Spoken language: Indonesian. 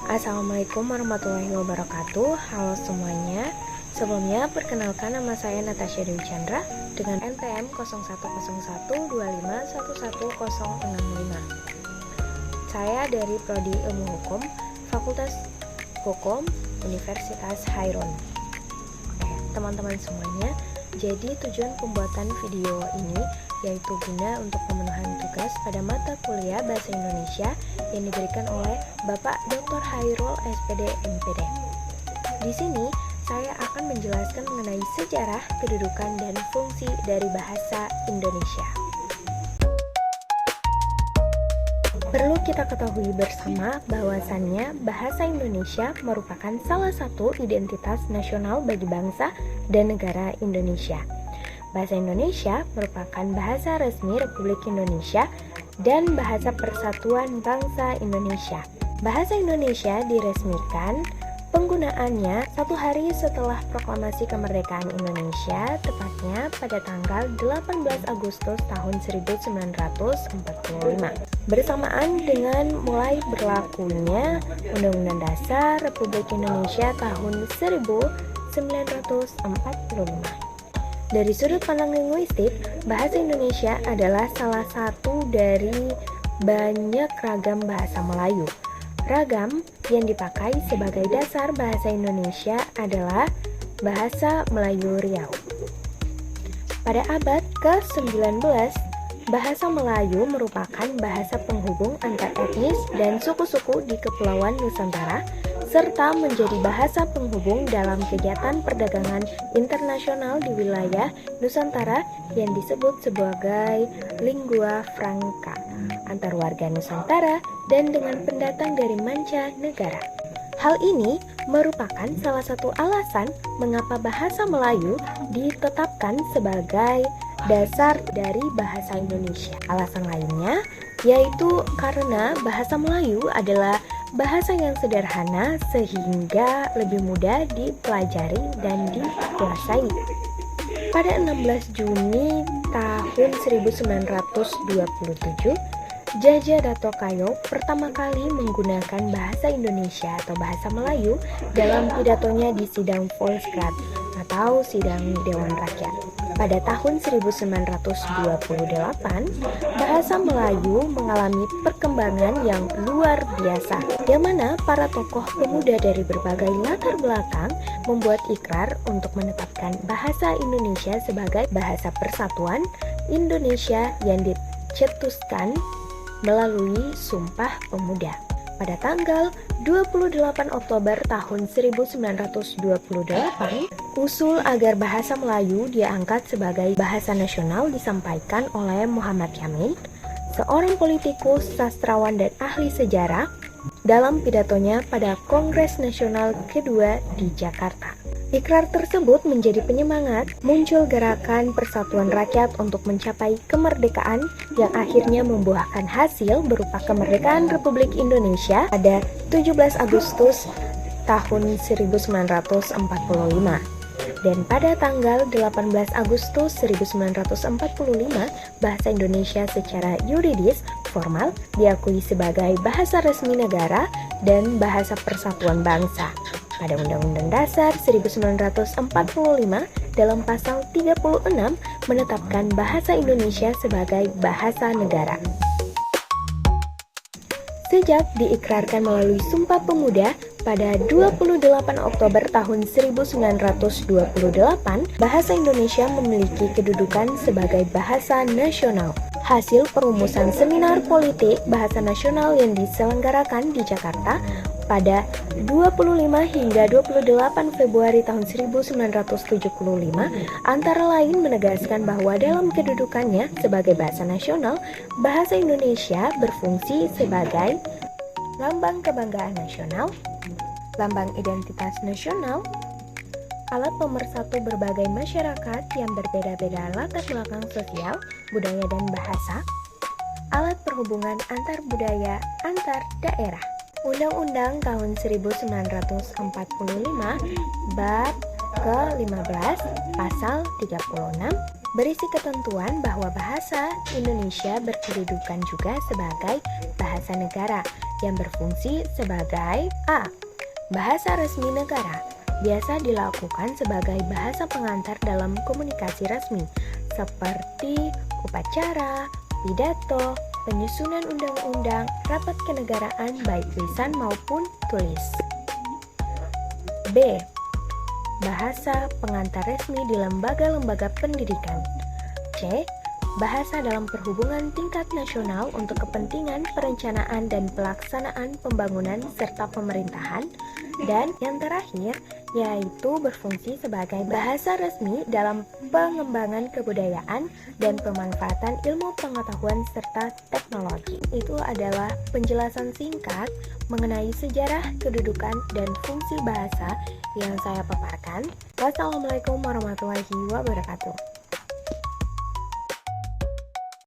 Assalamualaikum warahmatullahi wabarakatuh. Halo semuanya. Sebelumnya perkenalkan, nama saya Natasha Dewi Chandra dengan NPM 010125111065. Saya dari Prodi Ilmu Hukum, Fakultas Hukum, Universitas Hairun. Teman-teman semuanya, jadi tujuan pembuatan video ini yaitu guna untuk pemenuhan tugas pada mata kuliah Bahasa Indonesia yang diberikan oleh Bapak Dr. Hairul SPD MPD. Di sini saya akan menjelaskan mengenai sejarah, kedudukan, dan fungsi dari bahasa Indonesia. Perlu kita ketahui bersama bahwasannya bahasa Indonesia merupakan salah satu identitas nasional bagi bangsa dan negara Indonesia. Bahasa Indonesia merupakan bahasa resmi Republik Indonesia dan bahasa persatuan bangsa Indonesia. Bahasa Indonesia diresmikan penggunaannya 1 hari setelah proklamasi kemerdekaan Indonesia, tepatnya pada tanggal 18 Agustus tahun 1945. Bersamaan dengan mulai berlakunya Undang-Undang Dasar Republik Indonesia tahun 1945. Dari sudut pandang linguistik, bahasa Indonesia adalah salah satu dari banyak ragam bahasa Melayu. Ragam yang dipakai sebagai dasar bahasa Indonesia adalah bahasa Melayu Riau. Pada abad ke-19, bahasa Melayu merupakan bahasa penghubung antar etnis dan suku-suku di Kepulauan Nusantara, serta menjadi bahasa penghubung dalam kegiatan perdagangan internasional di wilayah Nusantara yang disebut sebagai lingua franca antar warga Nusantara dan dengan pendatang dari mancanegara. Hal ini merupakan salah satu alasan mengapa bahasa Melayu ditetapkan sebagai dasar dari bahasa Indonesia. Alasan lainnya yaitu karena bahasa Melayu adalah bahasa yang sederhana sehingga lebih mudah dipelajari dan dikuasai. Pada 16 Juni tahun 1927, Jaja Dato Kayo pertama kali menggunakan bahasa Indonesia atau bahasa Melayu dalam pidatonya di sidang Volksraad atau sidang Dewan Rakyat. Pada tahun 1928, bahasa Melayu mengalami perkembangan yang luar biasa, yang mana para tokoh pemuda dari berbagai latar belakang membuat ikrar untuk menetapkan bahasa Indonesia sebagai bahasa persatuan Indonesia yang dicetuskan melalui Sumpah Pemuda. Pada tanggal 28 Oktober tahun 1928, usul agar bahasa Melayu diangkat sebagai bahasa nasional disampaikan oleh Muhammad Yamin, seorang politikus, sastrawan, dan ahli sejarah, dalam pidatonya pada Kongres Nasional kedua di Jakarta. Ikrar tersebut menjadi penyemangat muncul gerakan persatuan rakyat untuk mencapai kemerdekaan yang akhirnya membuahkan hasil berupa kemerdekaan Republik Indonesia pada 17 Agustus tahun 1945. Dan pada tanggal 18 Agustus 1945, bahasa Indonesia secara yuridis formal diakui sebagai bahasa resmi negara dan bahasa persatuan bangsa. Pada Undang-Undang Dasar 1945 dalam pasal 36 menetapkan bahasa Indonesia sebagai bahasa negara. Sejak diikrarkan melalui Sumpah Pemuda pada 28 Oktober tahun 1928, bahasa Indonesia memiliki kedudukan sebagai bahasa nasional. Hasil perumusan seminar politik bahasa nasional yang diselenggarakan di Jakarta pada 25 hingga 28 Februari tahun 1975 antara lain menegaskan bahwa dalam kedudukannya sebagai bahasa nasional, bahasa Indonesia berfungsi sebagai lambang kebanggaan nasional, lambang identitas nasional, alat pemersatu berbagai masyarakat yang berbeda-beda latar belakang sosial, budaya, dan bahasa, alat perhubungan antar budaya antar daerah. Undang-Undang tahun 1945 bab ke-15 pasal 36 berisi ketentuan bahwa bahasa Indonesia berkedudukan juga sebagai bahasa negara yang berfungsi sebagai A. Bahasa resmi negara. Biasa dilakukan sebagai bahasa pengantar dalam komunikasi resmi, seperti upacara, pidato, penyusunan undang-undang, rapat kenegaraan baik lisan maupun tulis. B. Bahasa pengantar resmi di lembaga-lembaga pendidikan. C. Bahasa dalam perhubungan tingkat nasional untuk kepentingan perencanaan dan pelaksanaan pembangunan serta pemerintahan. Dan yang terakhir, yaitu berfungsi sebagai bahasa resmi dalam pengembangan kebudayaan dan pemanfaatan ilmu pengetahuan serta teknologi. Itu adalah penjelasan singkat mengenai sejarah, kedudukan, dan fungsi bahasa yang saya paparkan. Wassalamualaikum warahmatullahi wabarakatuh.